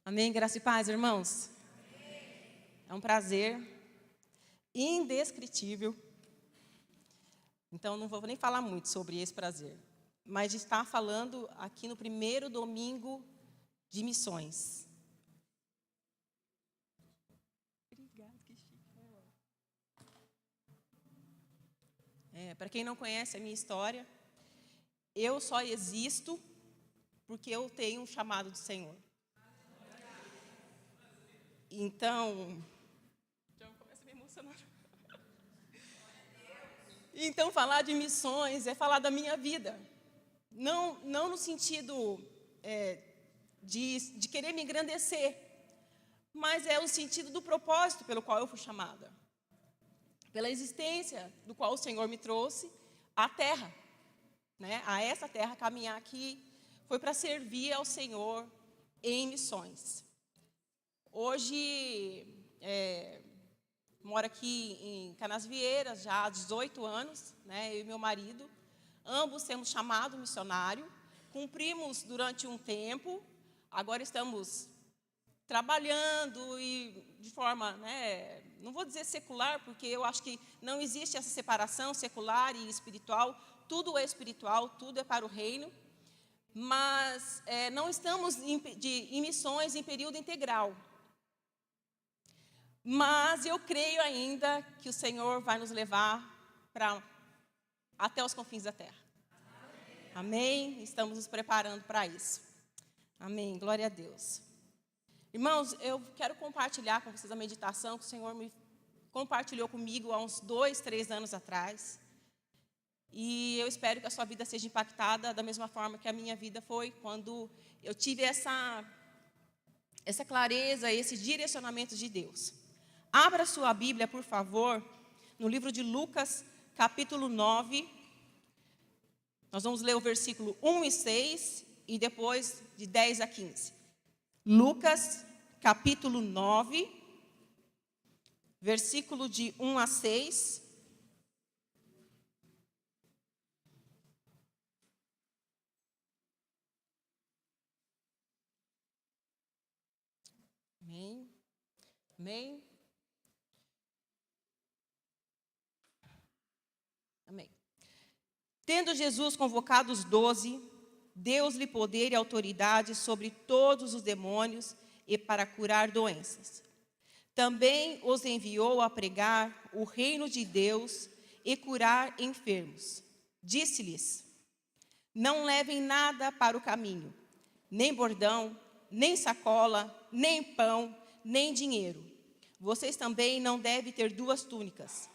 Amém, graça e paz, irmãos? É um prazer indescritível. Então, não vou nem falar muito sobre esse prazer, mas de estar falando aqui no primeiro domingo de missões. Obrigada, que chique. Para quem não conhece a minha história, eu só existo porque eu tenho um chamado do Senhor. Então, já começa a me emocionar. Então, falar de missões é falar da minha vida. Não no sentido de querer me engrandecer, mas é o sentido do propósito pelo qual eu fui chamada. Pela existência do qual o Senhor me trouxe à terra. A essa terra, caminhar aqui, foi para servir ao Senhor em missões. Hoje, moro aqui em Canasvieiras, já há 18 anos, eu e meu marido. Ambos temos chamado missionário, cumprimos durante um tempo, agora estamos trabalhando e de forma, não vou dizer secular, porque eu acho que não existe essa separação secular e espiritual, tudo é espiritual, tudo é para o reino, mas não estamos em missões em período integral. Mas eu creio ainda que o Senhor vai nos levar até os confins da terra. Amém? Estamos nos preparando para isso. Amém? Glória a Deus. Irmãos, eu quero compartilhar com vocês a meditação que o Senhor me compartilhou comigo há uns 2, 3 anos atrás. E eu espero que a sua vida seja impactada da mesma forma que a minha vida foi, quando eu tive essa clareza, esse direcionamento de Deus. Abra sua Bíblia, por favor, no livro de Lucas, capítulo 9. Nós vamos ler o versículo 1 e 6 e depois de 10 a 15. Lucas, capítulo 9, versículo de 1 a 6. Amém. Amém. Amém. Tendo Jesus convocado os 12, deu-lhe poder e autoridade sobre todos os demônios e para curar doenças. Também os enviou a pregar o reino de Deus e curar enfermos. Disse-lhes: não levem nada para o caminho, nem bordão, nem sacola, nem pão, nem dinheiro. Vocês também não devem ter 2 túnicas.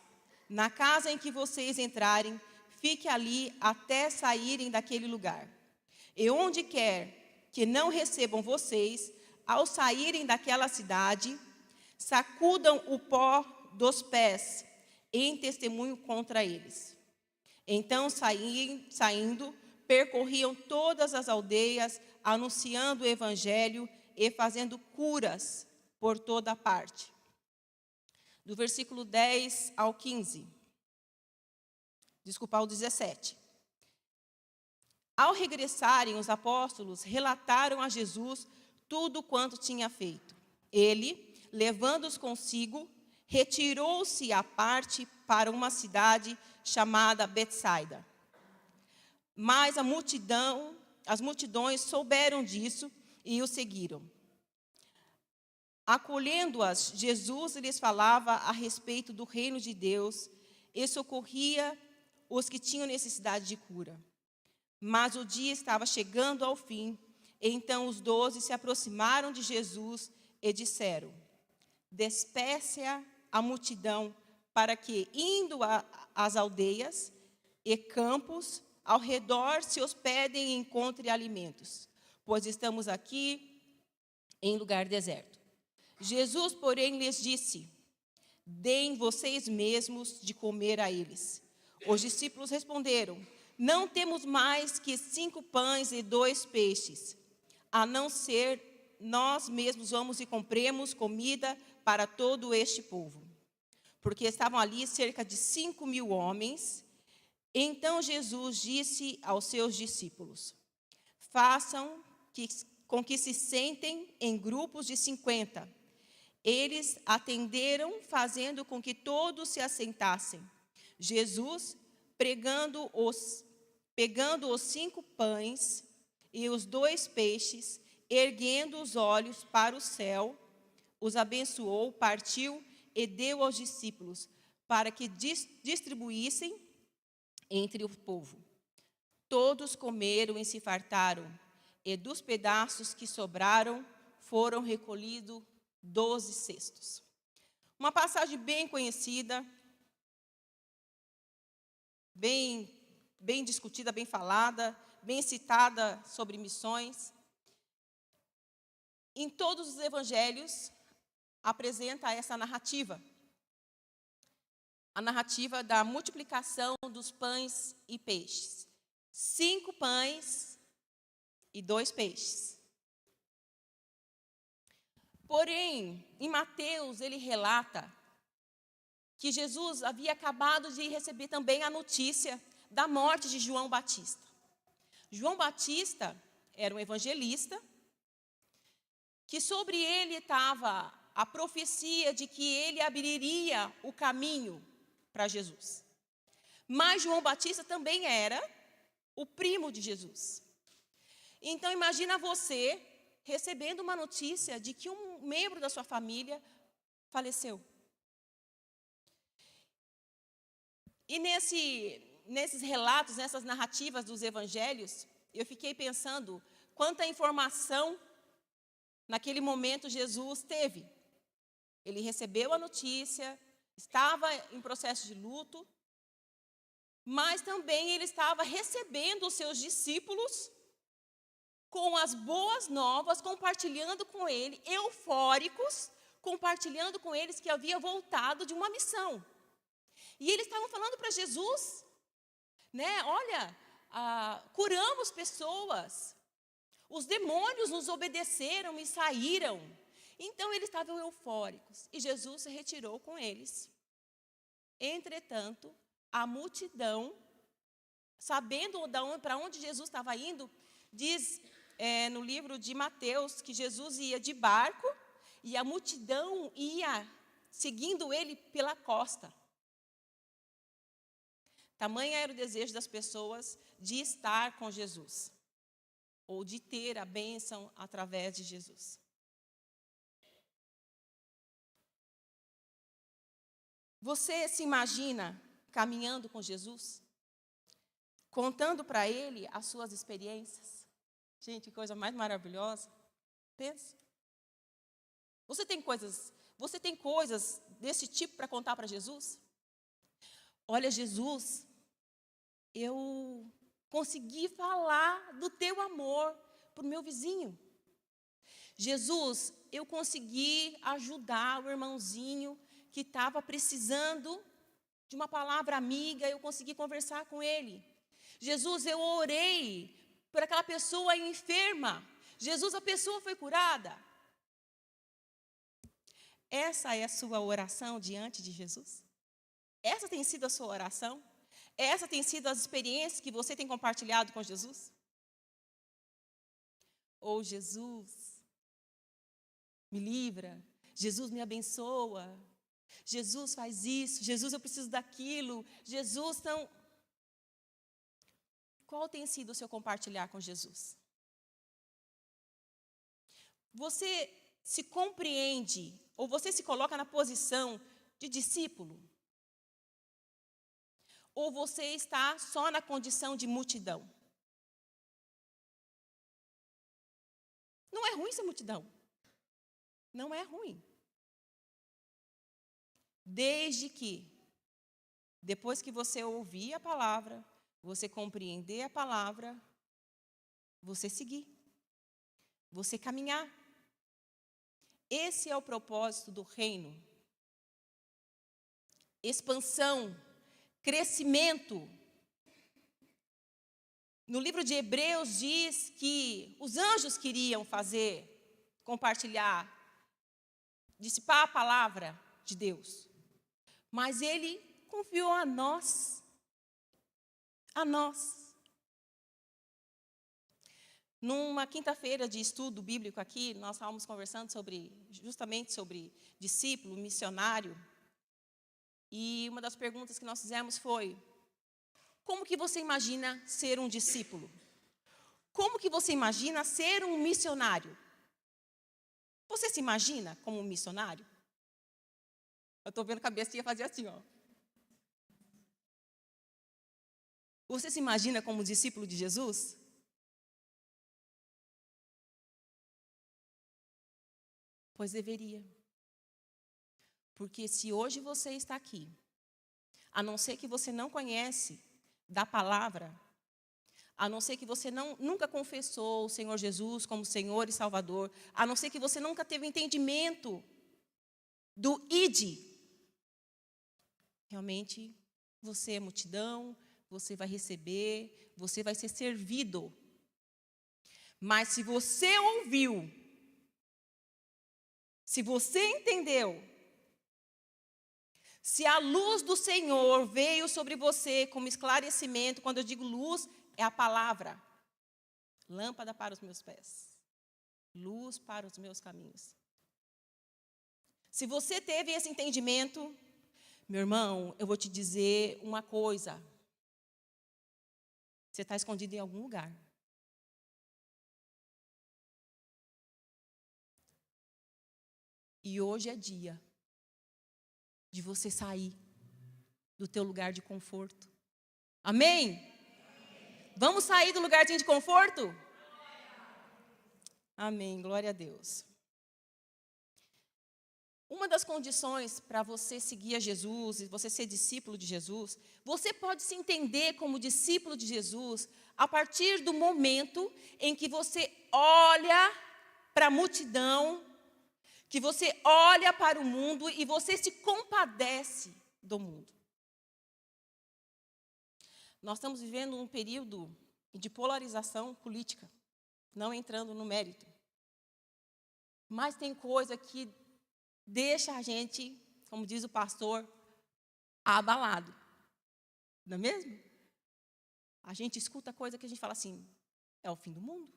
Na casa em que vocês entrarem, fique ali até saírem daquele lugar. E onde quer que não recebam vocês, ao saírem daquela cidade, sacudam o pó dos pés em testemunho contra eles. Então, saindo, percorriam todas as aldeias, anunciando o evangelho e fazendo curas por toda parte. Do versículo 10 ao 15. Desculpa, ao 17. Ao regressarem, os apóstolos relataram a Jesus tudo quanto tinha feito. Ele, levando-os consigo, retirou-se à parte para uma cidade chamada Betsaida. Mas as multidões souberam disso e o seguiram. Acolhendo-as, Jesus lhes falava a respeito do reino de Deus e socorria os que tinham necessidade de cura. Mas o dia estava chegando ao fim, então os 12 se aproximaram de Jesus e disseram: despece a multidão para que, indo às aldeias e campos, ao redor se hospedem e encontrem alimentos, pois estamos aqui em lugar deserto. Jesus, porém, lhes disse: deem vocês mesmos de comer a eles. Os discípulos responderam: não temos mais que 5 pães e 2 peixes, a não ser nós mesmos vamos e compremos comida para todo este povo. Porque estavam ali cerca de 5.000 homens. Então Jesus disse aos seus discípulos: façam com que se sentem em grupos de 50. Eles atenderam, fazendo com que todos se assentassem. Jesus, pegando os 5 pães e os 2 peixes, erguendo os olhos para o céu, os abençoou, partiu e deu aos discípulos, para que distribuíssem entre o povo. Todos comeram e se fartaram, e dos pedaços que sobraram foram recolhidos 12 cestos. Uma passagem bem conhecida, bem discutida, bem falada, bem citada sobre missões. Em todos os evangelhos apresenta essa narrativa. A narrativa da multiplicação dos pães e peixes. 5 pães e 2 peixes. Porém, em Mateus, ele relata que Jesus havia acabado de receber também a notícia da morte de João Batista. João Batista era um evangelista, que sobre ele estava a profecia de que ele abriria o caminho para Jesus. Mas João Batista também era o primo de Jesus. Então imagina você recebendo uma notícia de que um membro da sua família faleceu. E nesses relatos, nessas narrativas dos evangelhos, eu fiquei pensando quanta informação naquele momento Jesus teve. Ele recebeu a notícia, estava em processo de luto, mas também ele estava recebendo os seus discípulos com as boas novas, compartilhando com ele, eufóricos, compartilhando com eles que havia voltado de uma missão. E eles estavam falando para Jesus, né? Olha, curamos pessoas, os demônios nos obedeceram e saíram. Então eles estavam eufóricos e Jesus se retirou com eles. Entretanto, a multidão, sabendo para onde Jesus estava indo, diz no livro de Mateus que Jesus ia de barco e a multidão ia seguindo ele pela costa. Tamanho era o desejo das pessoas de estar com Jesus, ou de ter a bênção através de Jesus. Você se imagina caminhando com Jesus? Contando para Ele as suas experiências? Gente, que coisa mais maravilhosa. Pensa. Você tem coisas desse tipo para contar para Jesus? Olha, Jesus, eu consegui falar do teu amor para o meu vizinho. Jesus, eu consegui ajudar o irmãozinho que estava precisando de uma palavra amiga, eu consegui conversar com ele. Jesus, eu orei por aquela pessoa enferma. Jesus, a pessoa foi curada. Essa é a sua oração diante de Jesus? Essa tem sido a sua oração? Essa tem sido as experiências que você tem compartilhado com Jesus? Ou Jesus, me livra. Jesus, me abençoa. Jesus, faz isso. Jesus, eu preciso daquilo. Jesus, então... Qual tem sido o seu compartilhar com Jesus? Você se compreende, ou você se coloca na posição de discípulo? Ou você está só na condição de multidão? Não é ruim ser multidão. Não é ruim. Desde que, depois que você ouvir a palavra, você compreender a palavra, você seguir, você caminhar. Esse é o propósito do reino. Expansão, crescimento. No livro de Hebreus diz que os anjos queriam compartilhar, dissipar a palavra de Deus. Mas ele confiou a nós. A nós. Numa quinta-feira de estudo bíblico aqui, nós estávamos conversando justamente sobre discípulo, missionário. E uma das perguntas que nós fizemos foi: como que você imagina ser um discípulo? Como que você imagina ser um missionário? Você se imagina como um missionário? Eu estou vendo a cabecinha fazer assim, ó. Você se imagina como discípulo de Jesus? Pois deveria. Porque se hoje você está aqui, a não ser que você não conhece da palavra, a não ser que você nunca confessou o Senhor Jesus como Senhor e Salvador, a não ser que você nunca teve entendimento do ID, realmente você é multidão, você vai receber, você vai ser servido. Mas se você ouviu, se você entendeu, se a luz do Senhor veio sobre você como esclarecimento, quando eu digo luz, é a palavra. Lâmpada para os meus pés, luz para os meus caminhos. Se você teve esse entendimento, meu irmão, eu vou te dizer uma coisa. Você está escondido em algum lugar. E hoje é dia de você sair do teu lugar de conforto. Amém? Vamos sair do lugarzinho de conforto? Amém, glória a Deus. Uma das condições para você seguir a Jesus e você ser discípulo de Jesus, você pode se entender como discípulo de Jesus a partir do momento em que você olha para a multidão, que você olha para o mundo e você se compadece do mundo. Nós estamos vivendo um período de polarização política, não entrando no mérito. Mas tem coisa que deixa a gente, como diz o pastor, abalado. Não é mesmo? A gente escuta coisa que a gente fala assim, é o fim do mundo.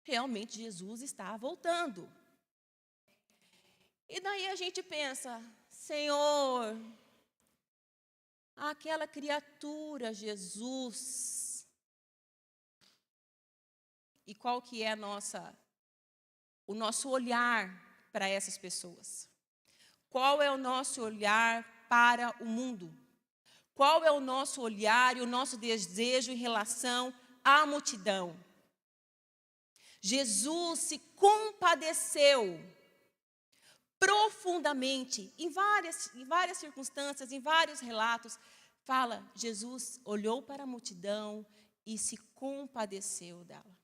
Realmente Jesus está voltando. E daí a gente pensa, Senhor, aquela criatura, Jesus. E qual que é o nosso olhar para essas pessoas? Qual é o nosso olhar para o mundo? Qual é o nosso olhar e o nosso desejo em relação à multidão? Jesus se compadeceu profundamente, em várias circunstâncias, em vários relatos, fala, Jesus olhou para a multidão e se compadeceu dela.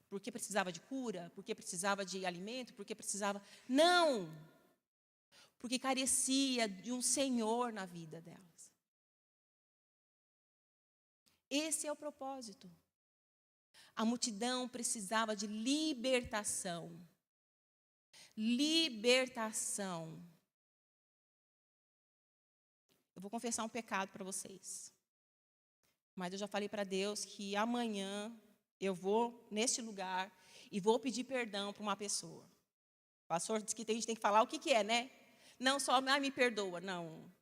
Porque precisava de cura, porque precisava de alimento, porque precisava... Não! Porque carecia de um Senhor na vida delas. Esse é o propósito. A multidão precisava de libertação. Libertação. Eu vou confessar um pecado para vocês. Mas eu já falei para Deus que amanhã eu vou neste lugar e vou pedir perdão para uma pessoa. O pastor disse que a gente tem que falar o que é, né? Não só, me perdoa, não.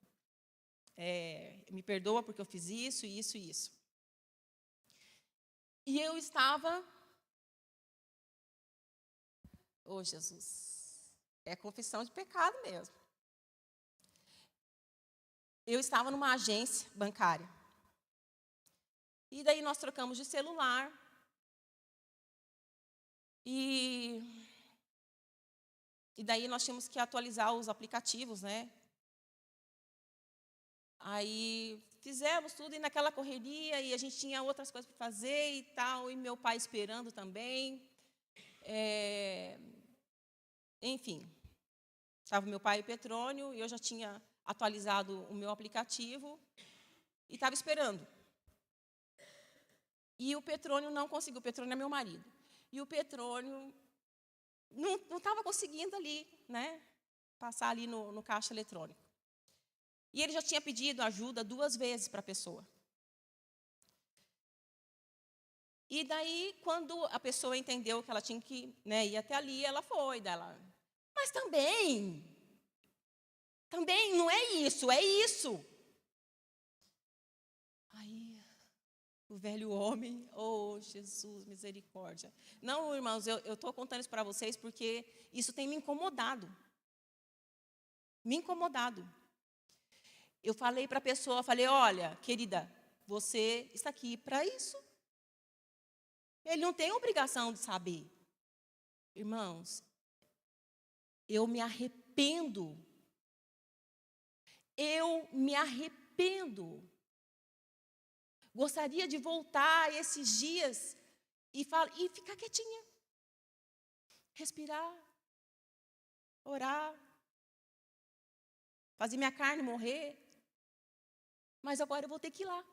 Me perdoa porque eu fiz isso, isso e isso. E eu estava... Oh, Jesus... É confissão de pecado mesmo. Eu estava numa agência bancária. E daí nós trocamos de celular. E daí nós tínhamos que atualizar os aplicativos, né? Aí fizemos tudo e naquela correria, e a gente tinha outras coisas para fazer e tal, e meu pai esperando também. Enfim, estava meu pai e Petrônio, e eu já tinha atualizado o meu aplicativo e estava esperando. E o Petrônio não conseguiu, o Petrônio é meu marido. E o Petrônio não estava conseguindo ali, né, passar ali no caixa eletrônico. E ele já tinha pedido ajuda 2 vezes para a pessoa. E daí, quando a pessoa entendeu que ela tinha que, né, ir até ali, ela foi. Dela. Mas também não é isso, é isso. Aí, o velho homem, oh, Jesus, misericórdia. Não, irmãos, eu estou contando isso para vocês porque isso tem me incomodado. Me incomodado. Eu falei para a pessoa, falei, olha, querida, você está aqui para isso. Ele não tem obrigação de saber. Irmãos, eu me arrependo. Eu me arrependo. Gostaria de voltar esses dias e ficar quietinha. Respirar. Orar. Fazer minha carne morrer. Mas agora eu vou ter que ir lá.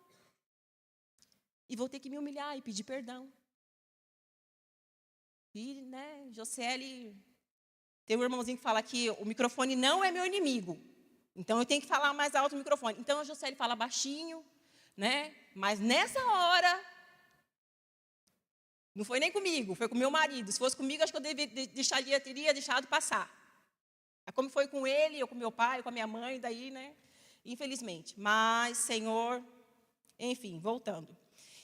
E vou ter que me humilhar e pedir perdão. E, né, Josiele, tem um irmãozinho que fala que o microfone não é meu inimigo. Então, eu tenho que falar mais alto no microfone. Então, a Josiele fala baixinho, né? Mas nessa hora, não foi nem comigo, foi com meu marido. Se fosse comigo, acho que eu teria deixado passar. É como foi com ele, ou com meu pai, ou com a minha mãe, daí, né? Infelizmente. Mas, Senhor, enfim, voltando.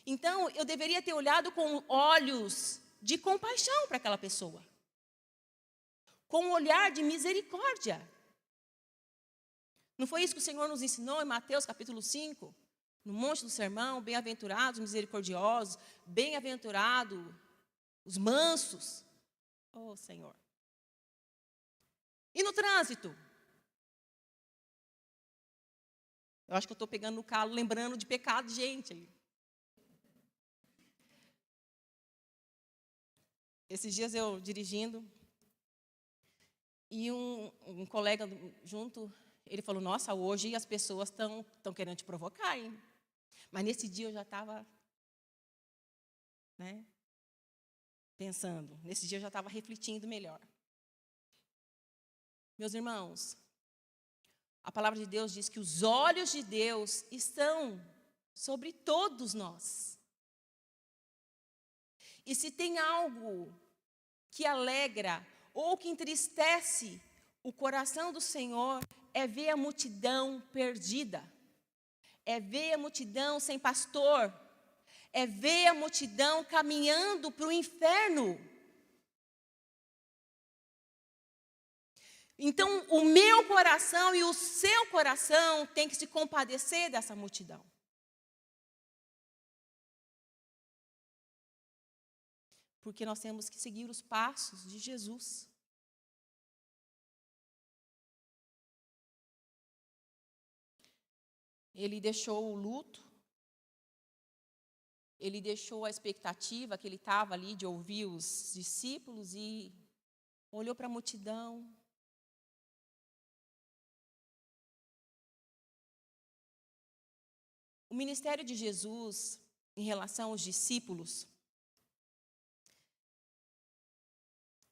Então, eu deveria ter olhado com olhos de compaixão para aquela pessoa. Com um olhar de misericórdia. Não foi isso que o Senhor nos ensinou em Mateus capítulo 5? No monte do sermão, bem-aventurados os misericordiosos, bem-aventurados os mansos. Oh, Senhor. E no trânsito? Eu acho que eu estou pegando no calo, lembrando de pecado de gente. Esses dias eu dirigindo, e um colega junto, ele falou, nossa, hoje as pessoas estão querendo te provocar, hein? Mas nesse dia eu já estava, né, pensando. Nesse dia eu já estava refletindo melhor. Meus irmãos, a palavra de Deus diz que os olhos de Deus estão sobre todos nós. E se tem algo que alegra ou que entristece o coração do Senhor, é ver a multidão perdida. É ver a multidão sem pastor. É ver a multidão caminhando para o inferno. Então, o meu coração e o seu coração tem que se compadecer dessa multidão. Porque nós temos que seguir os passos de Jesus. Ele deixou o luto, ele deixou a expectativa que ele estava ali de ouvir os discípulos e olhou para a multidão. O ministério de Jesus em relação aos discípulos,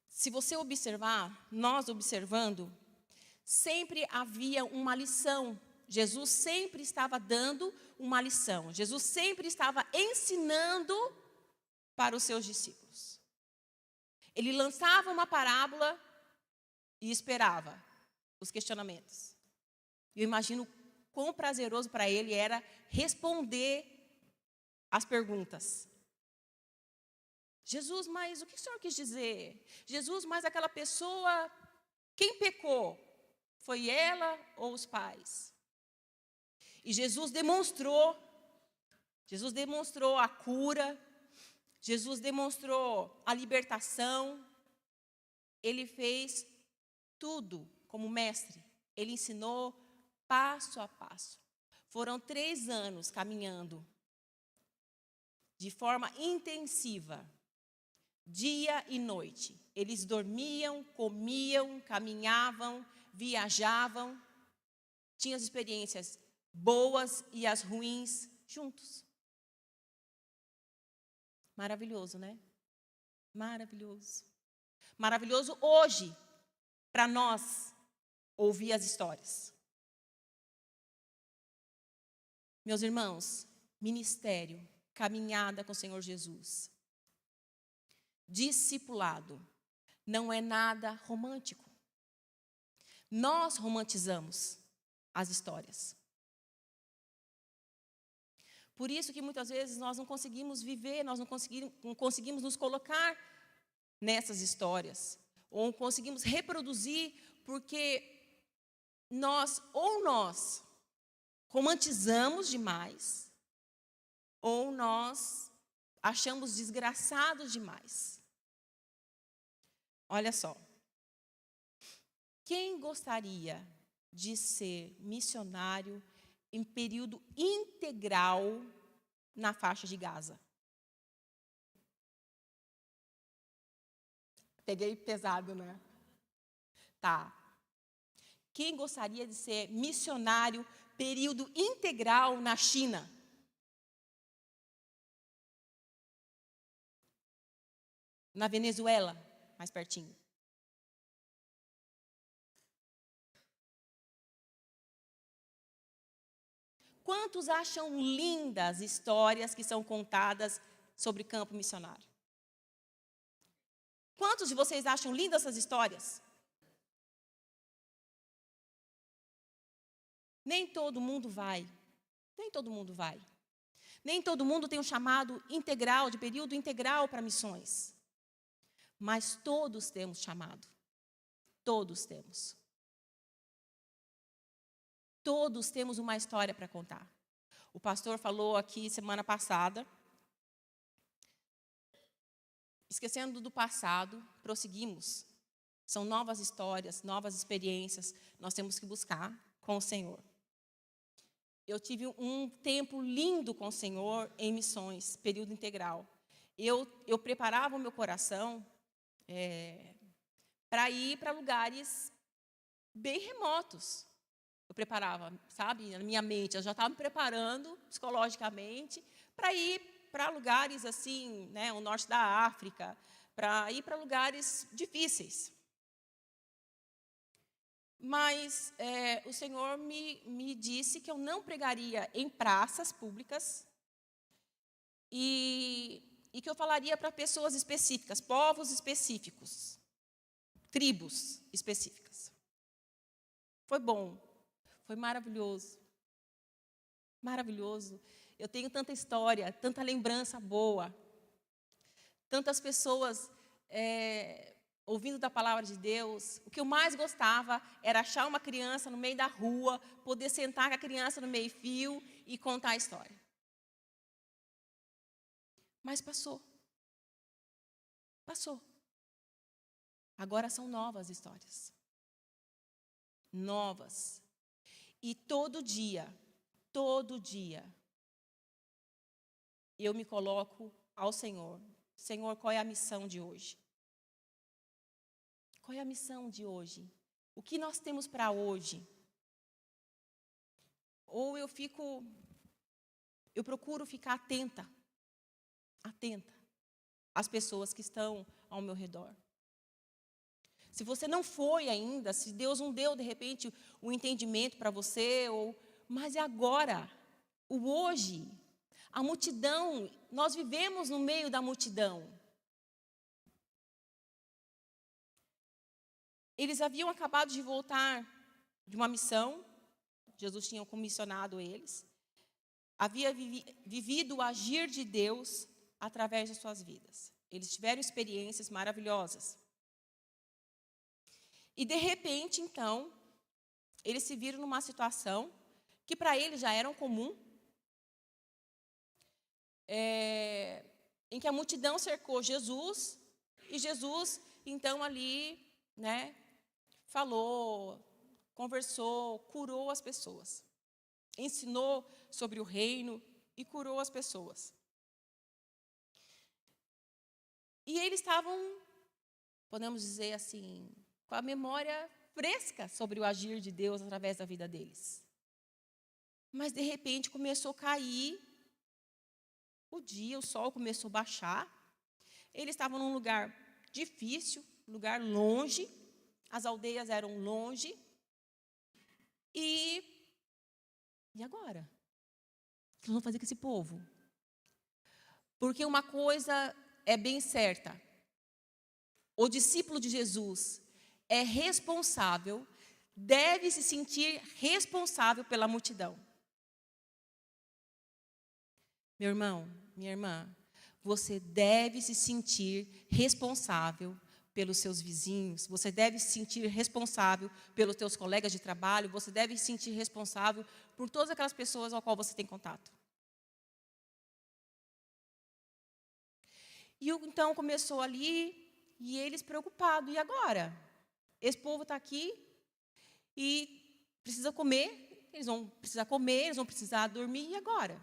se você observar, nós observando, sempre havia uma lição. Jesus sempre estava dando uma lição. Jesus sempre estava ensinando para os seus discípulos. Ele lançava uma parábola e esperava os questionamentos. Eu imagino quão prazeroso para ele era responder as perguntas. Jesus, mas o que o Senhor quis dizer? Jesus, mas aquela pessoa, quem pecou? Foi ela ou os pais? E Jesus demonstrou a cura, Jesus demonstrou a libertação. Ele fez tudo como mestre. Ele ensinou passo a passo. Foram 3 anos caminhando de forma intensiva, dia e noite. Eles dormiam, comiam, caminhavam, viajavam. Tinham as experiências boas e as ruins juntos. Maravilhoso, né? Maravilhoso. Maravilhoso hoje, para nós, ouvir as histórias. Meus irmãos, ministério, caminhada com o Senhor Jesus. discipulado não é nada romântico. Nós romantizamos as histórias. Por isso que muitas vezes nós não conseguimos viver, nós não conseguimos nos colocar nessas histórias. Ou conseguimos reproduzir porque nós romantizamos demais, ou nós achamos desgraçados demais. Olha só. Quem gostaria de ser missionário em período integral na faixa de Gaza? Peguei pesado, né? Tá. Quem gostaria de ser missionário período integral na China? Na Venezuela, mais pertinho. Quantos acham lindas histórias que são contadas sobre campo missionário? Quantos de vocês acham lindas essas histórias? Nem todo mundo vai. Nem todo mundo vai. Nem todo mundo tem um chamado integral, de período integral para missões. Mas todos temos chamado. Todos temos. Todos temos uma história para contar. O pastor falou aqui semana passada. Esquecendo do passado, prosseguimos. São novas histórias, novas experiências. Nós temos que buscar com o Senhor. Eu tive um tempo lindo com o Senhor em missões, período integral. Eu preparava o meu coração para ir para lugares bem remotos. Eu preparava, sabe, na minha mente, eu já estava me preparando psicologicamente para ir para lugares assim, né, o norte da África, para ir para lugares difíceis. Mas o Senhor me disse que eu não pregaria em praças públicas e que eu falaria para pessoas específicas, povos específicos, tribos específicas. Foi bom, foi maravilhoso, maravilhoso. Eu tenho tanta história, tanta lembrança boa, tantas pessoas ouvindo da palavra de Deus. O que eu mais gostava era achar uma criança no meio da rua, poder sentar com a criança no meio-fio e contar a história. Mas passou. Passou. Agora são novas histórias. Novas. E todo dia, eu me coloco ao Senhor. Senhor, qual é a missão de hoje? Qual é a missão de hoje? O que nós temos para hoje? Ou eu procuro ficar atenta às pessoas que estão ao meu redor. Se você não foi ainda, se Deus não deu, de repente, o entendimento para você, mas é agora, o hoje, a multidão, nós vivemos no meio da multidão. Eles haviam acabado de voltar de uma missão, Jesus tinha comissionado eles, havia vivido o agir de Deus através de suas vidas. Eles tiveram experiências maravilhosas. E, de repente, então, eles se viram numa situação que para eles já era comum, em que a multidão cercou Jesus, e Jesus, então, ali, né, falou, conversou, curou as pessoas. Ensinou sobre o reino e curou as pessoas. E eles estavam, podemos dizer assim, com a memória fresca sobre o agir de Deus através da vida deles. Mas, de repente, começou a cair o dia, o sol começou a baixar. Eles estavam num lugar difícil, lugar longe, as aldeias eram longe. E agora? O que nós vamos fazer com esse povo? Porque uma coisa é bem certa, o discípulo de Jesus é responsável, deve se sentir responsável pela multidão. Meu irmão, minha irmã, você deve se sentir responsável pelos seus vizinhos, você deve se sentir responsável pelos seus colegas de trabalho, você deve se sentir responsável por todas aquelas pessoas ao qual você tem contato. E então começou ali, e eles preocupados, e agora? Esse povo está aqui e precisa comer, eles vão precisar comer, eles vão precisar dormir, e agora?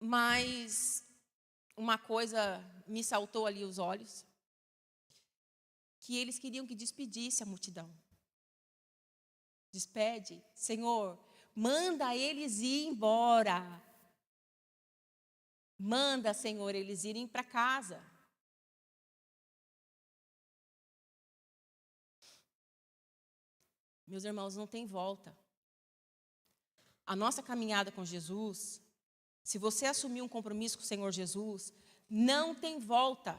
Mas uma coisa me saltou ali os olhos, que eles queriam que despedisse a multidão. Despede, Senhor, manda eles ir embora. Manda, Senhor, eles irem para casa. Meus irmãos, não tem volta. A nossa caminhada com Jesus, se você assumir um compromisso com o Senhor Jesus, não tem volta.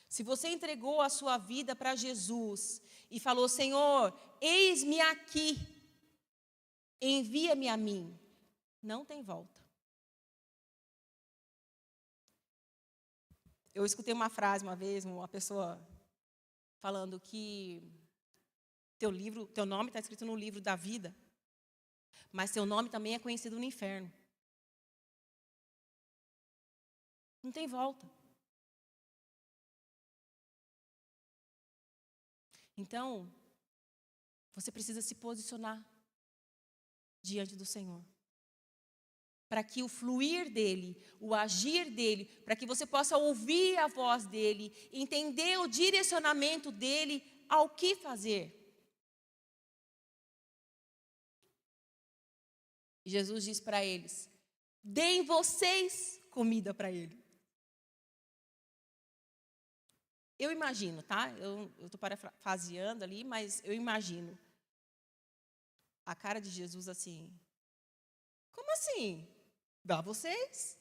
Se você entregou a sua vida para Jesus e falou, Senhor, eis-me aqui, envia-me a mim, não tem volta. Eu escutei uma frase uma vez, uma pessoa falando que teu nome está escrito no livro da vida, mas teu nome também é conhecido no inferno. Não tem volta. Então, você precisa se posicionar diante do Senhor, para que o fluir dele, o agir dele, para que você possa ouvir a voz dele, entender o direcionamento dele ao que fazer. E Jesus diz para eles, deem vocês comida para ele. Eu imagino, tá? Eu estou parafraseando ali, mas eu imagino a cara de Jesus assim, como assim? Dá vocês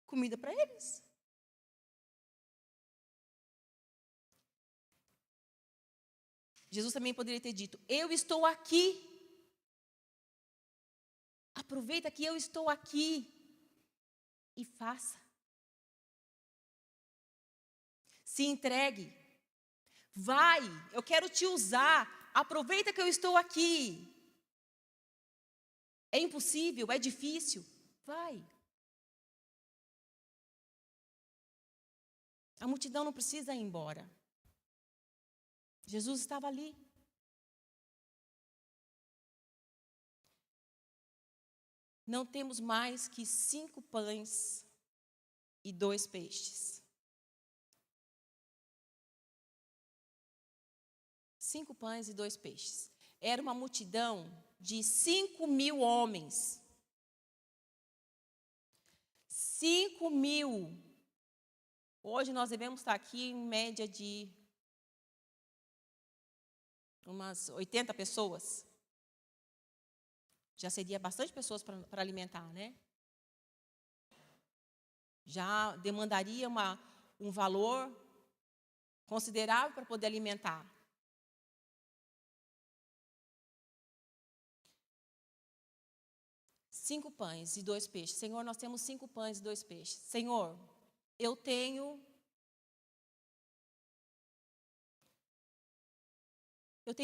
comida para eles. Jesus também poderia ter dito, eu estou aqui. Aproveita que eu estou aqui e faça. Se entregue. Vai, eu quero te usar. Aproveita que eu estou aqui. É impossível, é difícil. Vai. A multidão não precisa ir embora. Jesus estava ali. Não temos mais que 5 pães e 2 peixes. 5 pães e 2 peixes. Era uma multidão de 5.000 homens. 5.000. Hoje nós devemos estar aqui em média de umas 80 pessoas. Já seria bastante pessoas para alimentar, né? Já demandaria um valor considerável para poder alimentar. Cinco pães e 2 peixes. Senhor, nós temos 5 pães e 2 peixes. Senhor, eu tenho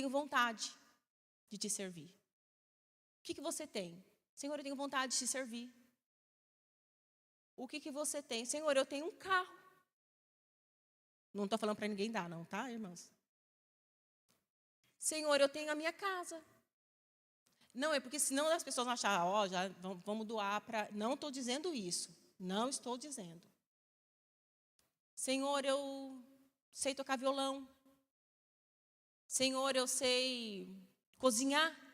vontade de te servir. O que você tem? Senhor, eu tenho vontade de te servir. O que você tem? Senhor, eu tenho um carro. Não estou falando para ninguém dar, não, tá, irmãos? Senhor, eu tenho a minha casa. Não, é porque senão as pessoas vão achar, já vamos doar para... Não estou dizendo isso. Não estou dizendo. Senhor, eu sei tocar violão. Senhor, eu sei cozinhar.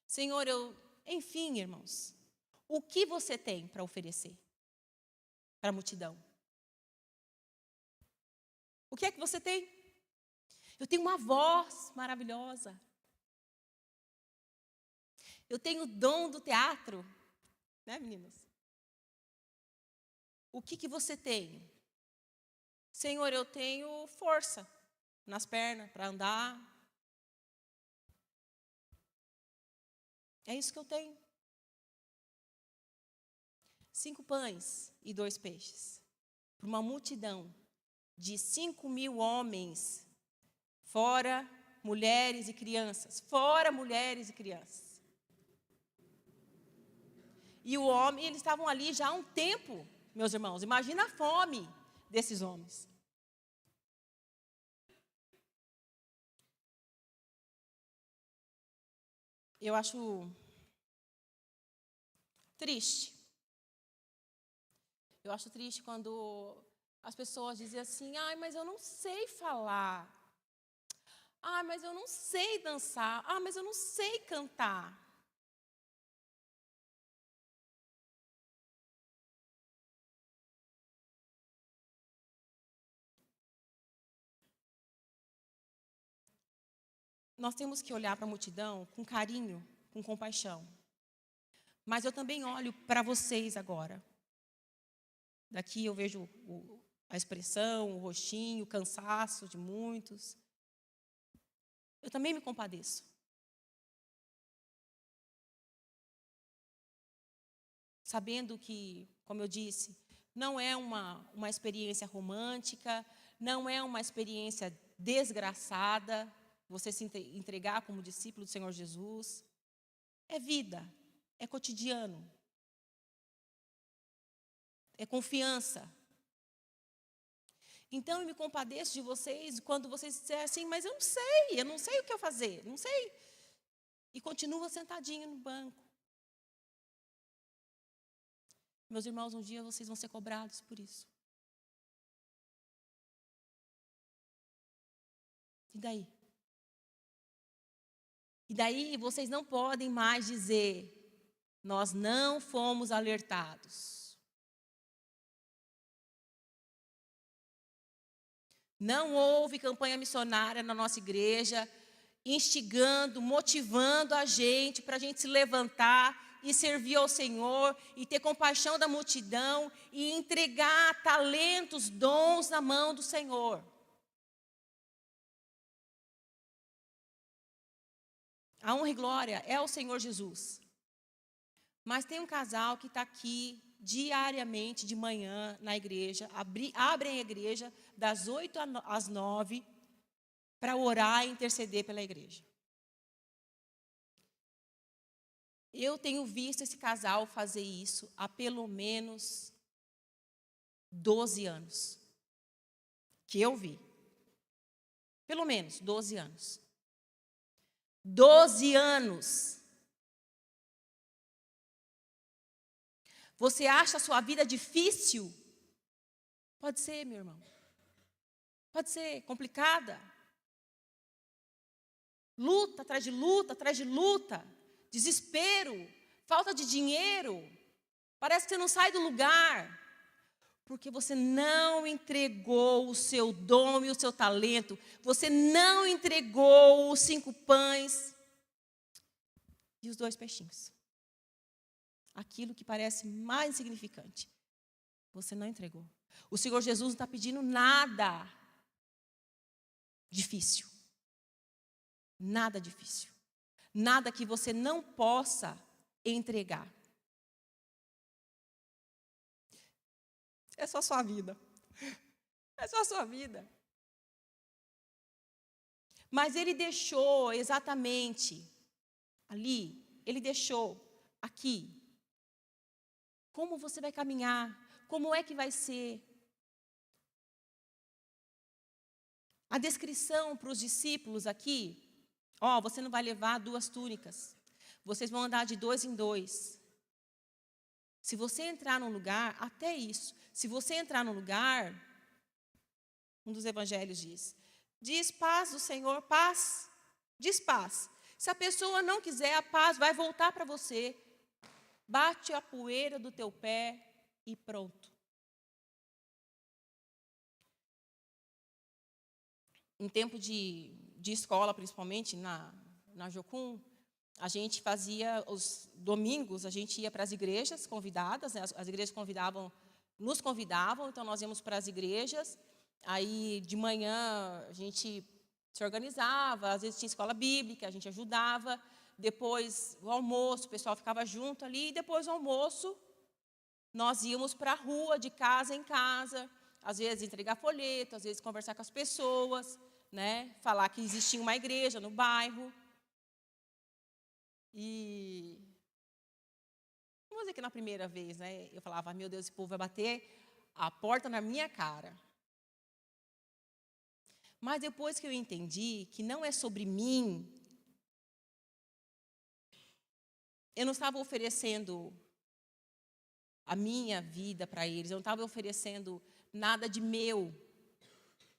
Senhor, enfim, irmãos, o que você tem para oferecer para a multidão? O que é que você tem? Eu tenho uma voz maravilhosa. Eu tenho o dom do teatro, né, meninas? O que você tem? Senhor, eu tenho força nas pernas para andar. É isso que eu tenho. 5 pães e 2 peixes. Para uma multidão de 5.000 homens, fora mulheres e crianças. Fora mulheres e crianças. E o homem, eles estavam ali já há um tempo, meus irmãos. Imagina a fome desses homens. Eu acho triste. Eu acho triste quando as pessoas dizem assim: ai, mas eu não sei falar. Ah, mas eu não sei dançar. Ah, mas eu não sei cantar. Nós temos que olhar para a multidão com carinho, com compaixão. Mas eu também olho para vocês agora. Daqui eu vejo a expressão, o rostinho, o cansaço de muitos. Eu também me compadeço. Sabendo que, como eu disse, não é uma experiência romântica, não é uma experiência desgraçada, você se entregar como discípulo do Senhor Jesus. É vida, é cotidiano, é confiança. Então, eu me compadeço de vocês quando vocês disserem assim, mas eu não sei o que eu fazer, não sei. E continua sentadinho no banco. Meus irmãos, um dia vocês vão ser cobrados por isso. E daí? E daí vocês não podem mais dizer, nós não fomos alertados. Não houve campanha missionária na nossa igreja, instigando, motivando a gente para a gente se levantar e servir ao Senhor e ter compaixão da multidão e entregar talentos, dons na mão do Senhor. A honra e glória é ao Senhor Jesus. Mas tem um casal que está aqui diariamente, de manhã, na igreja, abrem a igreja das 8 às 9 para orar e interceder pela igreja. Eu tenho visto esse casal fazer isso há pelo menos 12 anos. Que eu vi. Pelo menos 12 anos. 12 anos. Você acha a sua vida difícil? Pode ser, meu irmão. Pode ser complicada. Luta atrás de luta, atrás de luta. Desespero, falta de dinheiro. Parece que você não sai do lugar. Porque você não entregou o seu dom e o seu talento. Você não entregou os 5 pães e os 2 peixinhos. Aquilo que parece mais insignificante. Você não entregou. O Senhor Jesus não está pedindo nada difícil. Nada difícil. Nada que você não possa entregar. É só a sua vida. É só a sua vida. Mas ele deixou exatamente ali, ele deixou aqui. Como você vai caminhar? Como é que vai ser? A descrição para os discípulos aqui, você não vai levar 2 túnicas. Vocês vão andar de 2 em 2. Se você entrar num lugar, até isso. Se você entrar num lugar, um dos evangelhos diz paz do Senhor, paz, diz paz. Se a pessoa não quiser a paz, vai voltar para você. Bate a poeira do teu pé e pronto. Em tempo de escola, principalmente na Jocum, a gente fazia, os domingos, a gente ia para as igrejas convidadas, né? As igrejas nos convidavam, então nós íamos para as igrejas, aí de manhã a gente se organizava, às vezes tinha escola bíblica, a gente ajudava, depois o almoço, o pessoal ficava junto ali, e depois do almoço nós íamos para a rua, de casa em casa, às vezes entregar folheto, às vezes conversar com as pessoas, né? Falar que existia uma igreja no bairro. E vamos dizer que na primeira vez, né, eu falava, meu Deus, esse povo vai bater a porta na minha cara. Mas depois que eu entendi que não é sobre mim, eu não estava oferecendo a minha vida para eles, eu não estava oferecendo nada de meu,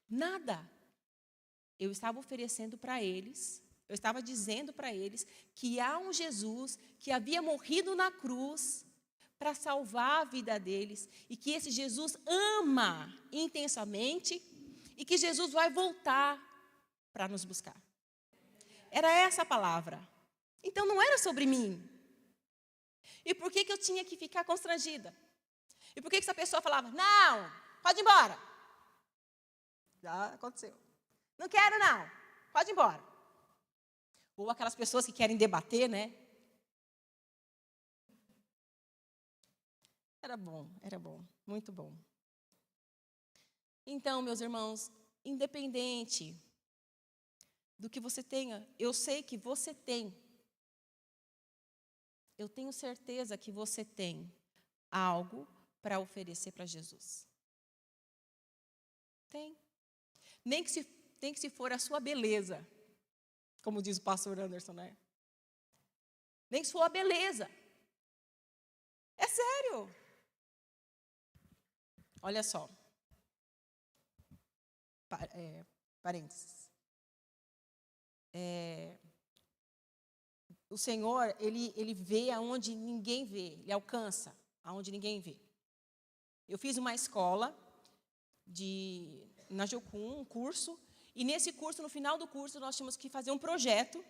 nada. Eu estava oferecendo para eles, eu estava dizendo para eles que há um Jesus que havia morrido na cruz para salvar a vida deles e que esse Jesus ama intensamente e que Jesus vai voltar para nos buscar. Era essa a palavra. Então não era sobre mim. E por que eu tinha que ficar constrangida? E por que essa pessoa falava, não, pode ir embora? Já aconteceu. Não quero não, pode ir embora. Ou aquelas pessoas que querem debater, né? Era bom, muito bom. Então, meus irmãos, independente do que você tenha, eu sei que você tem. Eu tenho certeza que você tem algo para oferecer para Jesus. Tem. Nem que se for a sua beleza, como diz o pastor Anderson, né? Nem que se for a beleza. É sério. Olha só. Parênteses. O Senhor, ele vê aonde ninguém vê, ele alcança aonde ninguém vê. Eu fiz uma escola na Jocum, um curso, e nesse curso, no final do curso, nós tínhamos que fazer um projeto,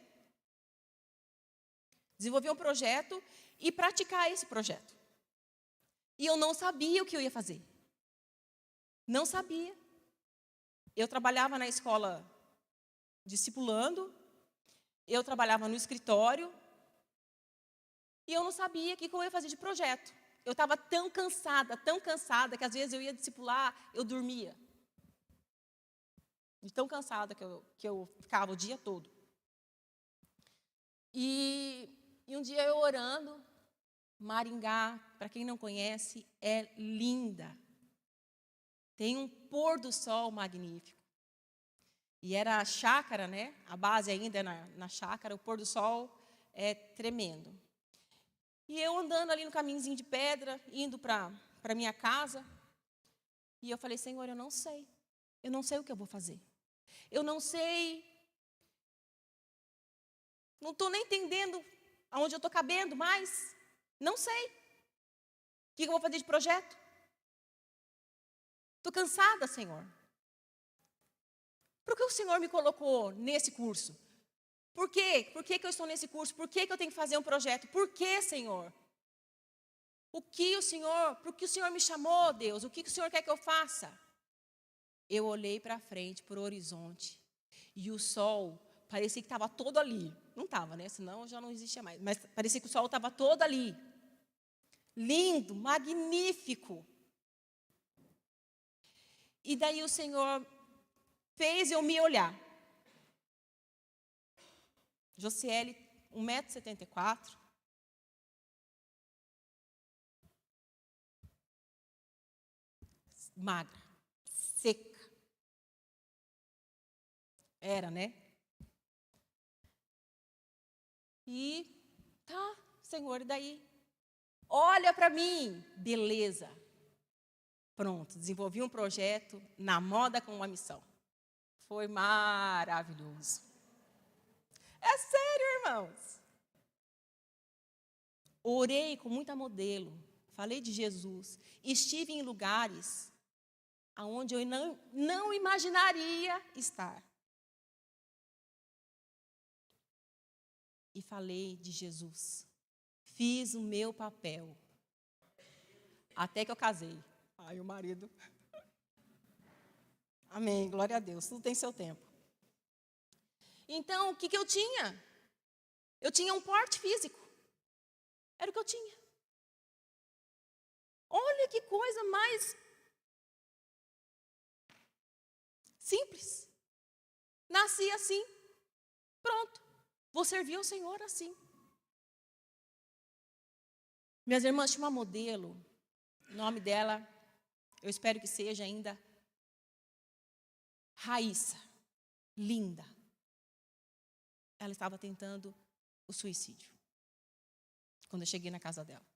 desenvolver um projeto e praticar esse projeto. E eu não sabia o que eu ia fazer. Não sabia. Eu trabalhava na escola discipulando, eu trabalhava no escritório, e eu não sabia o que eu ia fazer de projeto. Eu estava tão cansada, que às vezes eu ia discipular, eu dormia. De tão cansada que eu ficava o dia todo. E um dia eu orando, Maringá, para quem não conhece, é linda. Tem um pôr do sol magnífico. E era a chácara, né? A base ainda é na chácara, o pôr do sol é tremendo. E eu andando ali no caminhozinho de pedra, indo para a minha casa, e eu falei, Senhor, eu não sei o que eu vou fazer. Eu não sei, não estou nem entendendo aonde eu estou cabendo mais, não sei. O que eu vou fazer de projeto? Estou cansada, Senhor. Por que o Senhor me colocou nesse curso? Por quê? Por que eu estou nesse curso? Por que eu tenho que fazer um projeto? Por que, Senhor? Por que o Senhor me chamou, Deus? O que o Senhor quer que eu faça? Eu olhei para frente, para o horizonte, e o sol parecia que estava todo ali. Não estava, né? Senão já não existia mais. Mas parecia que o sol estava todo ali. Lindo, magnífico. E daí o Senhor fez eu me olhar. Josiele, 1,74 m. Magra, seca. Era, né? E tá, Senhor, e daí? Olha para mim, beleza. Pronto, desenvolvi um projeto na moda com uma missão. Foi maravilhoso. É sério, irmãos. Orei com muita modelo, falei de Jesus, estive em lugares aonde eu não imaginaria estar. e falei de Jesus. Fiz o meu papel. Até que eu casei. Ai, o marido. Amém, glória a Deus, tudo tem seu tempo. Então, o que eu tinha? Eu tinha um porte físico. Era o que eu tinha. Olha que coisa mais simples. Nasci assim. Pronto. Vou servir ao Senhor assim. Minhas irmãs, tinha uma modelo. O nome dela, eu espero que seja ainda Raíssa. Linda. Ela estava tentando o suicídio. Quando eu cheguei na casa dela.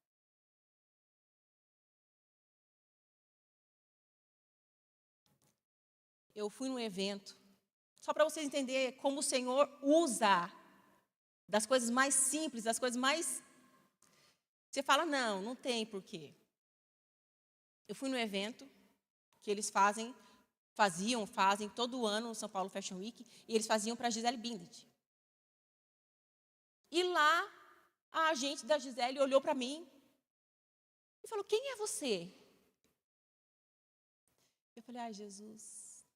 Eu fui num evento, só para vocês entenderem como o Senhor usa das coisas mais simples, das coisas mais... Você fala, não tem porquê. Eu fui num evento que eles fazem todo ano no São Paulo Fashion Week, e eles faziam para a Gisele Bündchen. E lá, a agente da Gisele olhou para mim e falou, quem é você? Eu falei, ai, Jesus,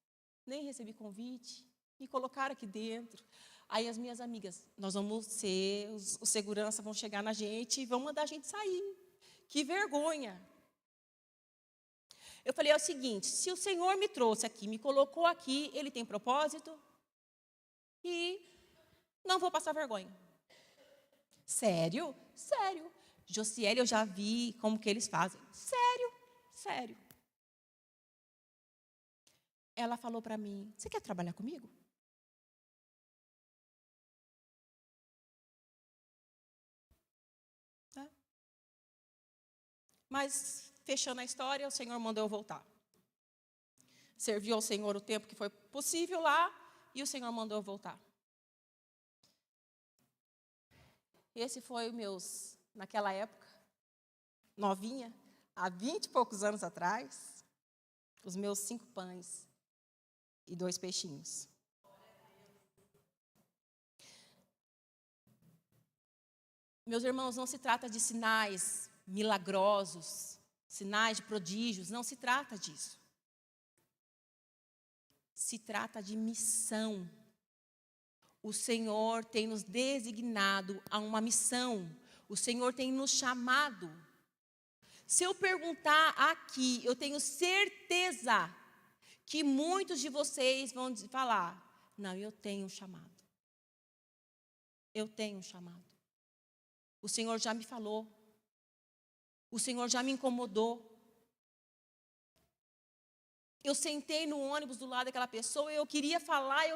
nem recebi convite, me colocaram aqui dentro. Aí as minhas amigas, nós vamos ser, os segurança vão chegar na gente e vão mandar a gente sair. Que vergonha. Eu falei, é o seguinte, se o Senhor me trouxe aqui, me colocou aqui, Ele tem propósito e não vou passar vergonha. Sério? Sério. Josiele, eu já vi como que eles fazem. Sério, sério. Ela falou para mim, você quer trabalhar comigo? Tá. Mas, fechando a história, o Senhor mandou eu voltar. Servi ao Senhor o tempo que foi possível lá, e o Senhor mandou eu voltar. Esse foi naquela época, novinha, há 20 e poucos anos atrás, os meus 5 pães e 2 peixinhos. Meus irmãos, não se trata de sinais milagrosos, sinais de prodígios, não se trata disso. Se trata de missão. O Senhor tem nos designado a uma missão. O Senhor tem nos chamado. Se eu perguntar aqui, eu tenho certeza que muitos de vocês vão falar, não, eu tenho um chamado. Eu tenho um chamado. O Senhor já me falou. O Senhor já me incomodou. Eu sentei no ônibus do lado daquela pessoa, eu queria falar,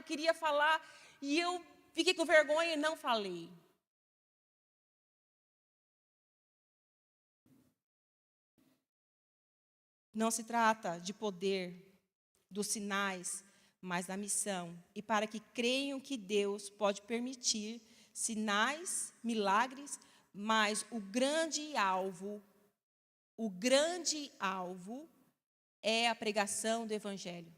e eu fiquei com vergonha e não falei. Não se trata de poder, dos sinais, mas da missão. E para que creiam que Deus pode permitir sinais, milagres, mas o grande alvo é a pregação do Evangelho.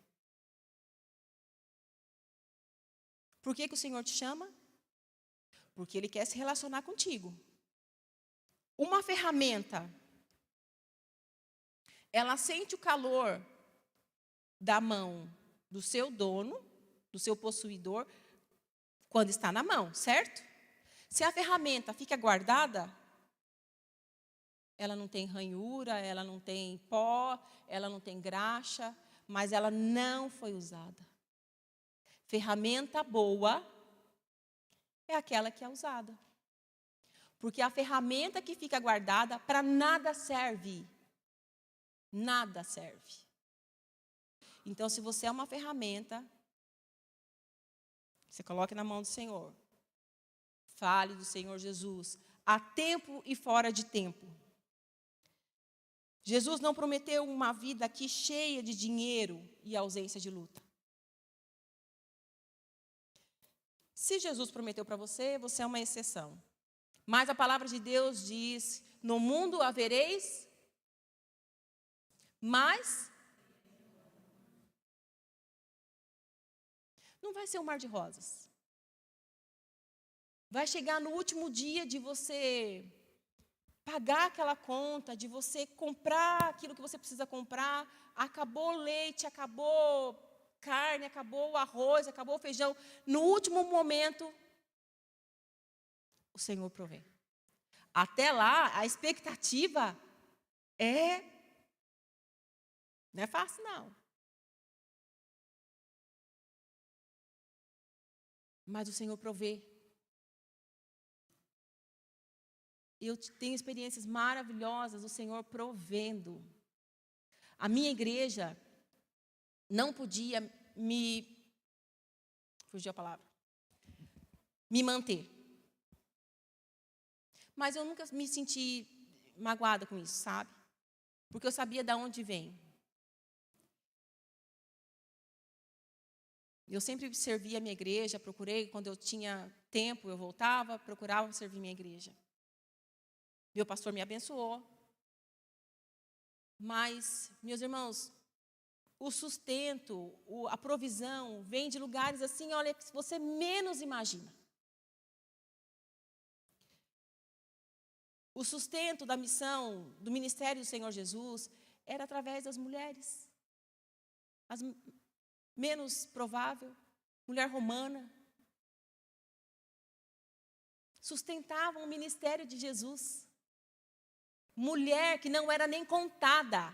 Por que o Senhor te chama? Porque Ele quer se relacionar contigo. Uma ferramenta, ela sente o calor da mão do seu dono, do seu possuidor, quando está na mão, certo? Se a ferramenta fica guardada, ela não tem ranhura, ela não tem pó, ela não tem graxa, mas ela não foi usada. Ferramenta boa é aquela que é usada. Porque a ferramenta que fica guardada para nada serve. Nada serve. Então, se você é uma ferramenta, você coloque na mão do Senhor. Fale do Senhor Jesus, a tempo e fora de tempo. Jesus não prometeu uma vida aqui cheia de dinheiro e ausência de luta. Se Jesus prometeu para você, você é uma exceção. Mas a palavra de Deus diz, no mundo havereis, mas não vai ser um mar de rosas. Vai chegar no último dia de você pagar aquela conta, de você comprar aquilo que você precisa comprar. Acabou o leite, acabou carne, acabou o arroz, acabou o feijão. No último momento, o Senhor provê. Até lá, a expectativa não é fácil, não. Mas o Senhor provê. Eu tenho experiências maravilhosas, o Senhor provendo. A minha igreja não podia fugiu a palavra, me manter. Mas eu nunca me senti magoada com isso, sabe? Porque eu sabia de onde vem. Eu sempre servia a minha igreja, procurei, quando eu tinha tempo, eu voltava, procurava servir minha igreja. Meu pastor me abençoou. Mas, meus irmãos, o sustento, a provisão vem de lugares assim, olha, que você menos imagina. O sustento da missão, do ministério do Senhor Jesus, era através das mulheres. As menos provável, mulher romana. Sustentavam o ministério de Jesus. Mulher que não era nem contada.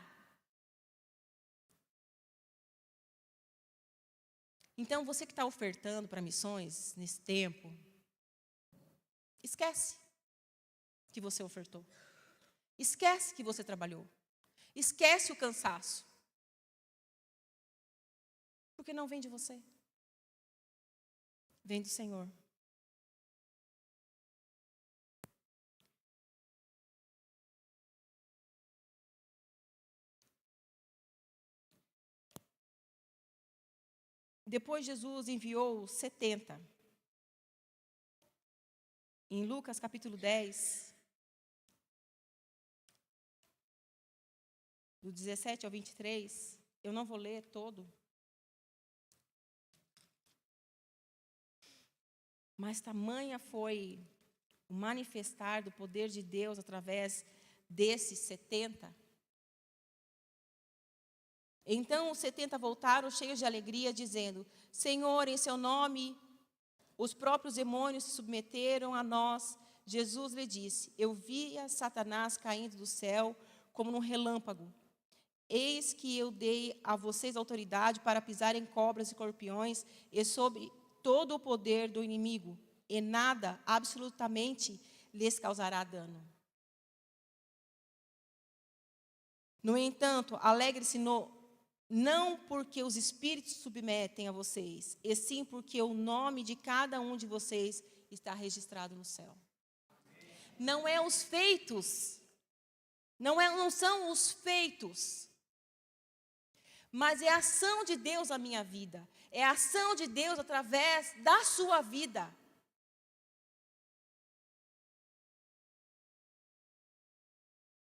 Então, você que está ofertando para missões nesse tempo, esquece que você ofertou. Esquece que você trabalhou. Esquece o cansaço. Porque não vem de você. Vem do Senhor. Depois Jesus enviou 70. Em Lucas capítulo 10, do 17 ao 23, eu não vou ler todo. Mas tamanha foi o manifestar do poder de Deus através desses 70. Então os 70 voltaram cheios de alegria, dizendo: Senhor, em seu nome, os próprios demônios se submeteram a nós. Jesus lhe disse: Eu via Satanás caindo do céu como num relâmpago. Eis que eu dei a vocês autoridade para pisar em cobras e escorpiões e sobre todo o poder do inimigo, e nada, absolutamente, lhes causará dano. No entanto, alegre-se não porque os espíritos submetem a vocês, e sim porque o nome de cada um de vocês está registrado no céu. Não é os feitos, não são os feitos, mas é a ação de Deus na minha vida, é a ação de Deus através da sua vida.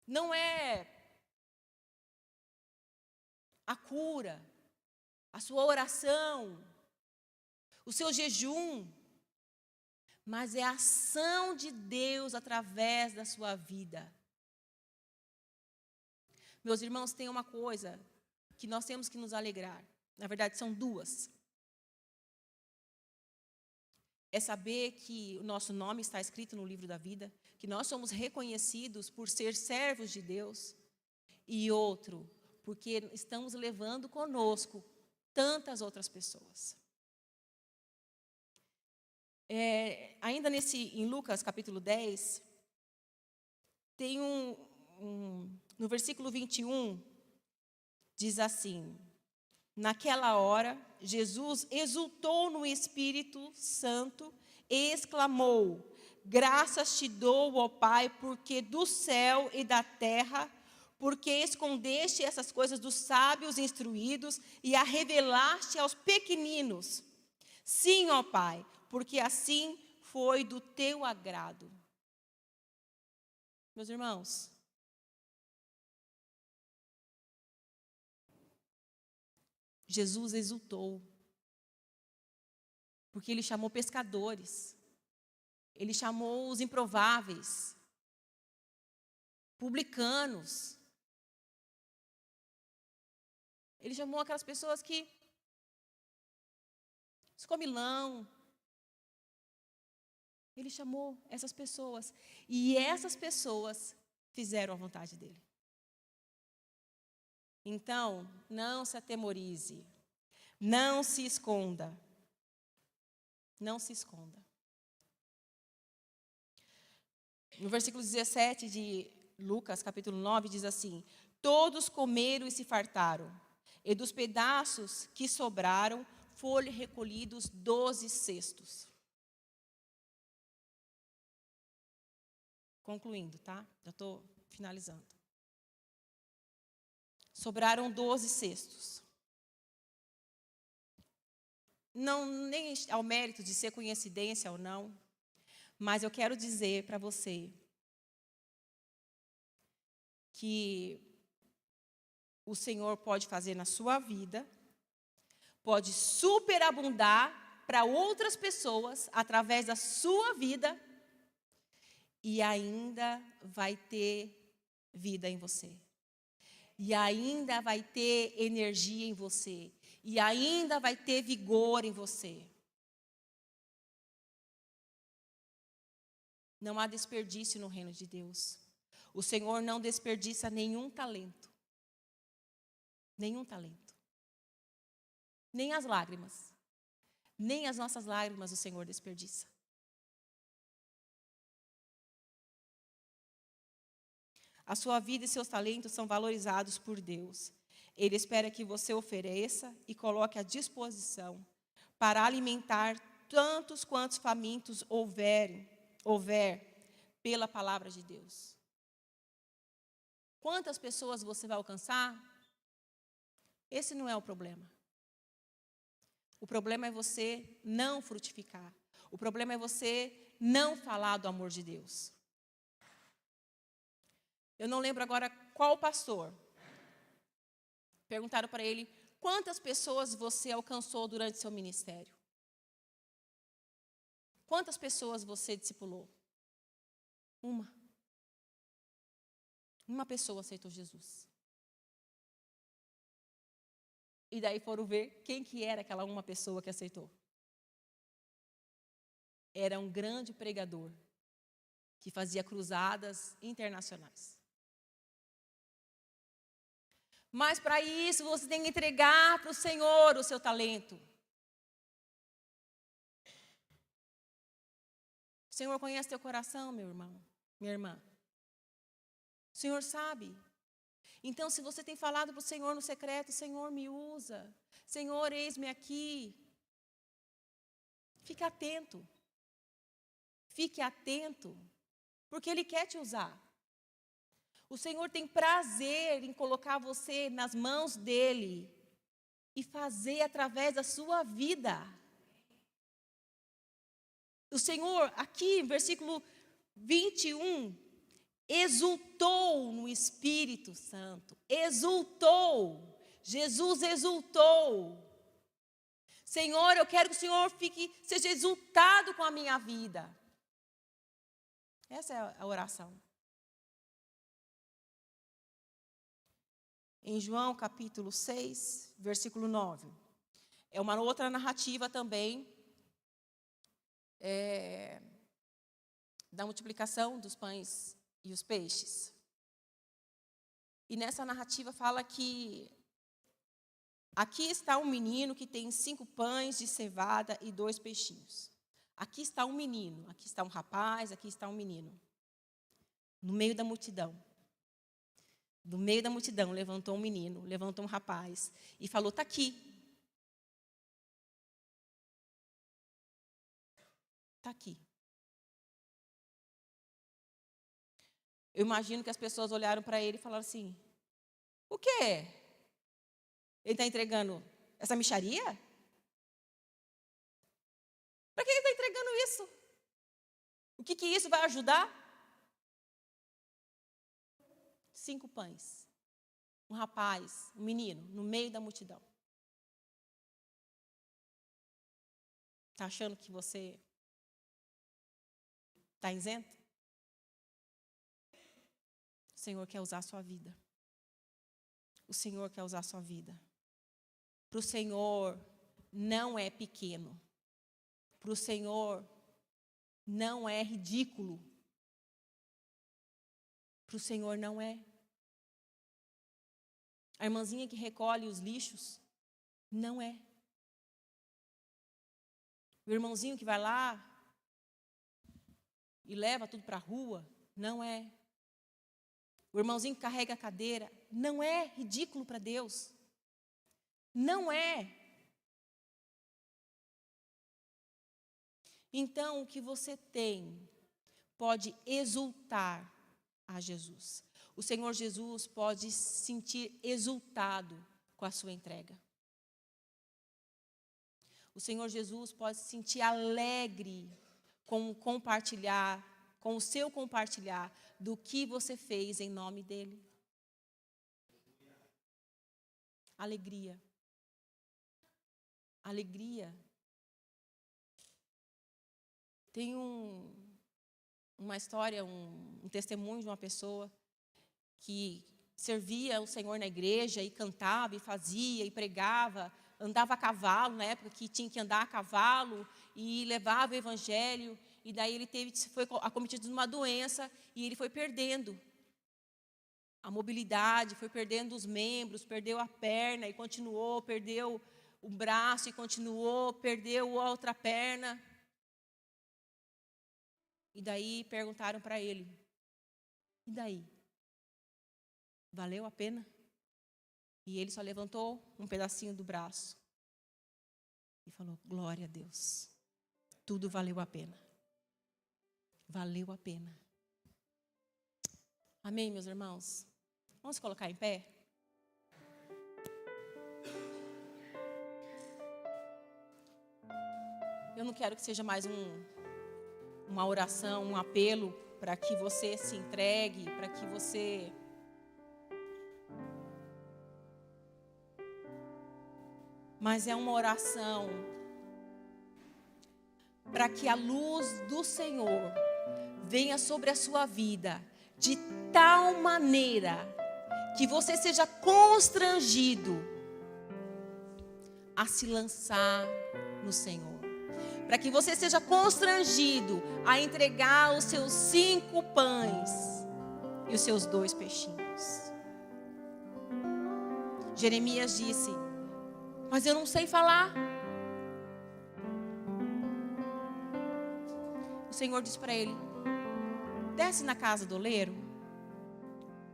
Não é a cura, a sua oração, o seu jejum, mas é a ação de Deus através da sua vida. Meus irmãos, tem uma coisa que nós temos que nos alegrar. Na verdade, são duas. É saber que o nosso nome está escrito no livro da vida, que nós somos reconhecidos por ser servos de Deus. E outro, porque estamos levando conosco tantas outras pessoas. Ainda em Lucas capítulo 10, tem no versículo 21, diz assim: Naquela hora, Jesus exultou no Espírito Santo e exclamou: Graças te dou, ó Pai, porque do céu e da terra, porque escondeste essas coisas dos sábios instruídos e a revelaste aos pequeninos. Sim, ó Pai, porque assim foi do teu agrado. Meus irmãos, Jesus exultou, porque ele chamou pescadores. Ele chamou os improváveis, publicanos. Ele chamou aquelas pessoas que comilão. Ele chamou essas pessoas. E essas pessoas fizeram a vontade dele. Então, não se atemorize. Não se esconda. Não se esconda. No versículo 17 de Lucas, capítulo 9, diz assim: todos comeram e se fartaram, e dos pedaços que sobraram foram recolhidos 12 cestos. Concluindo, tá? Já estou finalizando. Sobraram 12 cestos. Não, nem ao mérito de ser coincidência ou não, mas eu quero dizer para você que o Senhor pode fazer na sua vida, pode superabundar para outras pessoas através da sua vida e ainda vai ter vida em você. E ainda vai ter energia em você. E ainda vai ter vigor em você. Não há desperdício no reino de Deus. O Senhor não desperdiça nenhum talento. Nenhum talento. Nem as lágrimas. Nem as nossas lágrimas o Senhor desperdiça. A sua vida e seus talentos são valorizados por Deus. Ele espera que você ofereça e coloque à disposição para alimentar tantos quantos famintos houver pela palavra de Deus. Quantas pessoas você vai alcançar? Esse não é o problema. O problema é você não frutificar. O problema é você não falar do amor de Deus. Eu não lembro agora qual pastor. Perguntaram para ele, quantas pessoas você alcançou durante seu ministério? Quantas pessoas você discipulou? Uma. Uma pessoa aceitou Jesus. E daí foram ver quem que era aquela uma pessoa que aceitou. Era um grande pregador que fazia cruzadas internacionais. Mas para isso você tem que entregar para o Senhor o seu talento. O Senhor conhece teu coração, meu irmão, minha irmã. O Senhor sabe. Então, se você tem falado para o Senhor no secreto, Senhor, me usa. Senhor, eis-me aqui. Fique atento. Fique atento, porque Ele quer te usar. O Senhor tem prazer em colocar você nas mãos dEle e fazer através da sua vida. O Senhor, aqui, versículo 21, exultou no Espírito Santo. Exultou. Jesus exultou. Senhor, eu quero que o Senhor seja exultado com a minha vida. Essa é a oração. Em João capítulo 6, versículo 9. É uma outra narrativa também da multiplicação dos pães e os peixes. E nessa narrativa fala que aqui está um menino que tem 5 pães de cevada e 2 peixinhos. Aqui está um menino, aqui está um rapaz, aqui está um menino. No meio da multidão. Do meio da multidão, levantou um menino, levantou um rapaz e falou, está aqui. Está aqui. Eu imagino que as pessoas olharam para ele e falaram assim, o quê? Ele está entregando essa mixaria? Para que ele está entregando isso? O que isso vai ajudar? 5 pães. Um rapaz, um menino, no meio da multidão. Está achando que você Está isento? O Senhor quer usar a sua vida. O Senhor quer usar a sua vida. Para o Senhor não é pequeno. Para o Senhor não é ridículo. Para o Senhor não é. A irmãzinha que recolhe os lixos, não é. O irmãozinho que vai lá e leva tudo para a rua, não é. O irmãozinho que carrega a cadeira, não é ridículo para Deus. Não é. Então, o que você tem pode exultar a Jesus. O Senhor Jesus pode se sentir exultado com a sua entrega. O Senhor Jesus pode se sentir alegre com o compartilhar, com o seu compartilhar do que você fez em nome dEle. Alegria. Alegria. Tem uma história, um testemunho de uma pessoa que servia o Senhor na igreja e cantava e fazia e pregava, andava a cavalo, na época que tinha que andar a cavalo, e levava o evangelho, e daí ele foi acometido de uma doença e ele foi perdendo a mobilidade, foi perdendo os membros, perdeu a perna e continuou, perdeu o braço e continuou, perdeu a outra perna. E daí perguntaram para ele, e daí? Valeu a pena? E ele só levantou um pedacinho do braço e falou, glória a Deus, tudo valeu a pena. Valeu a pena. Amém, meus irmãos? Vamos colocar em pé? Eu não quero que seja mais uma oração, um apelo para que você se entregue, para que você mas é uma oração para que a luz do Senhor venha sobre a sua vida de tal maneira que você seja constrangido a se lançar no Senhor. Para que você seja constrangido a entregar os seus 5 pães e os seus 2 peixinhos. Jeremias disse, mas eu não sei falar. O Senhor disse para ele, desce na casa do oleiro.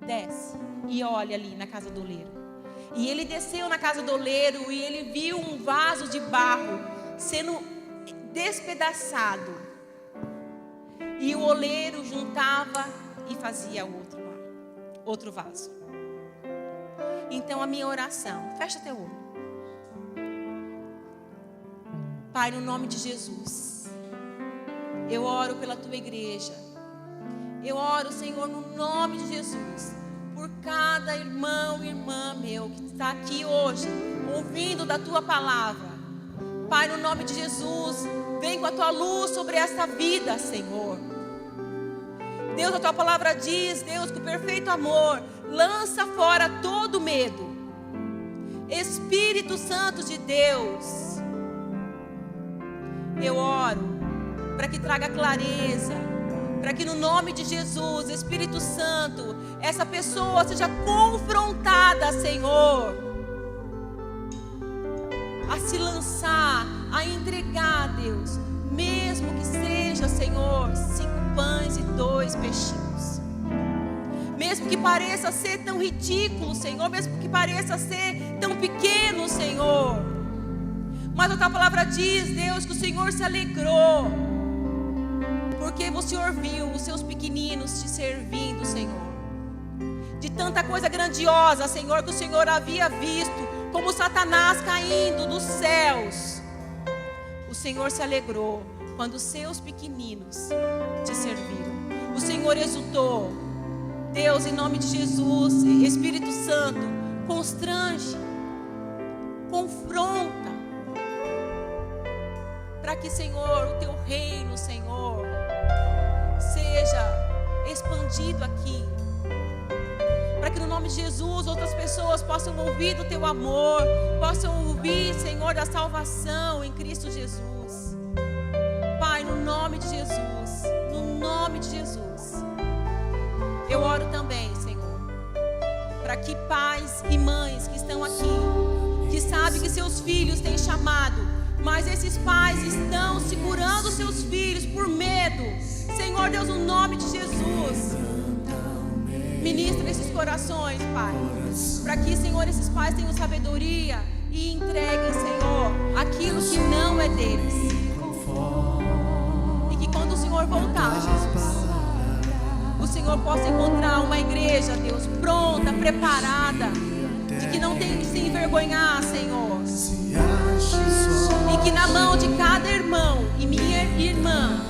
Desce e olha ali na casa do oleiro. E ele desceu na casa do oleiro e ele viu um vaso de barro sendo despedaçado. E o oleiro juntava e fazia outro vaso. Então a minha oração, fecha teu olho. Pai, no nome de Jesus, eu oro pela tua igreja. Eu oro, Senhor, no nome de Jesus, por cada irmão e irmã meu que está aqui hoje, ouvindo da tua palavra. Pai, no nome de Jesus, vem com a tua luz sobre esta vida, Senhor. Deus, a tua palavra diz, Deus, que o perfeito amor lança fora todo medo. Espírito Santo de Deus, eu oro para que traga clareza, para que no nome de Jesus, Espírito Santo, essa pessoa seja confrontada, Senhor, a se lançar, a entregar, Deus, mesmo que seja, Senhor, 5 pães e 2 peixinhos. Mesmo que pareça ser tão ridículo, Senhor, mesmo que pareça ser tão pequeno, Senhor. Mas a tua palavra diz, Deus, que o Senhor se alegrou, porque o Senhor viu os seus pequeninos te servindo, Senhor. De tanta coisa grandiosa, Senhor, que o Senhor havia visto, como Satanás caindo dos céus. O Senhor se alegrou quando os seus pequeninos te serviram. O Senhor exultou. Deus, em nome de Jesus, Espírito Santo, constrange, confronta, para que, Senhor, o teu reino, Senhor, seja expandido aqui. Para que no nome de Jesus outras pessoas possam ouvir do Teu amor, possam ouvir, Senhor, da salvação em Cristo Jesus. Pai, no nome de Jesus, no nome de Jesus, eu oro também, Senhor, para que pais e mães que estão aqui, que sabem que seus filhos têm chamado, mas esses pais estão segurando seus filhos por medo. Senhor Deus, no nome de Jesus, ministra esses corações, Pai, para que, Senhor, esses pais tenham sabedoria e entreguem, Senhor, aquilo que não é deles. E que quando o Senhor voltar, Jesus, o Senhor possa encontrar uma igreja, Deus, pronta, preparada, e que não tem que se envergonhar, Senhor. E que na mão de cada irmão e minha irmã,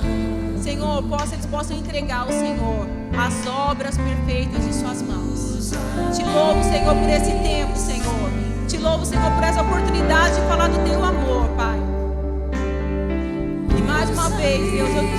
Senhor, eles possam entregar ao Senhor as obras perfeitas de suas mãos. Te louvo, Senhor, por esse tempo, Senhor. Te louvo, Senhor, por essa oportunidade de falar do Teu amor, Pai. E mais uma vez, Deus, eu